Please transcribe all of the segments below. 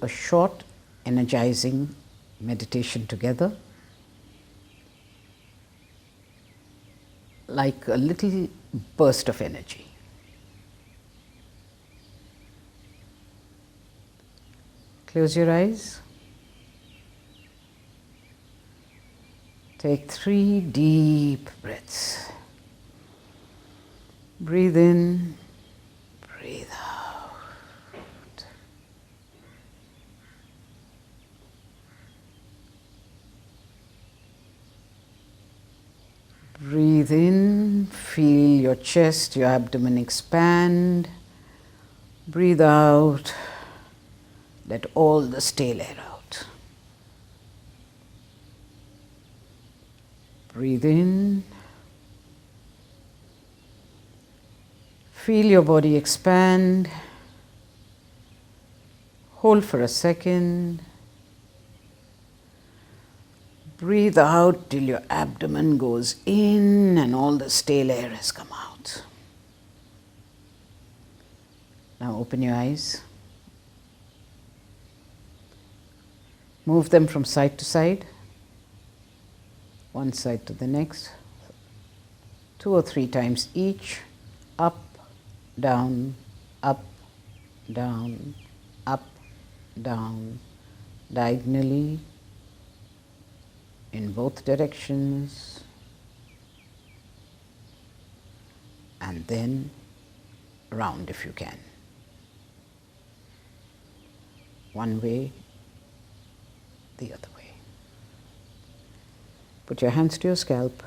a short, energizing meditation together, like a little burst of energy. Close your eyes. Take 3 deep breaths. Breathe in, breathe out. Breathe in, feel your chest, your abdomen expand. Breathe out, let all the stale air out. Breathe in. Feel your body expand. Hold for a second. Breathe out till your abdomen goes in and all the stale air has come out. Now open your eyes. Move them from side to side, one side to the next, 2 or 3 times each, up, down, up, down, up, down, diagonally, in both directions, and then round if you can. One way, the other way. Put your hands to your scalp.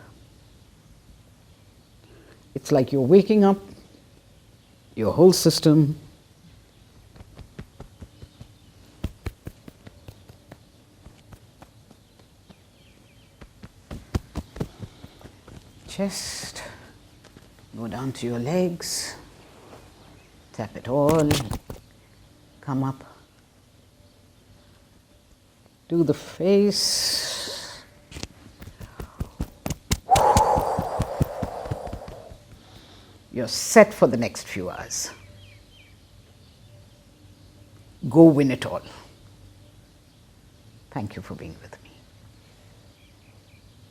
It's like you're waking up your whole system. Chest, go down to your legs, tap it all, come up. Do the face. You're set for the next few hours. Go win it all. Thank you for being with me.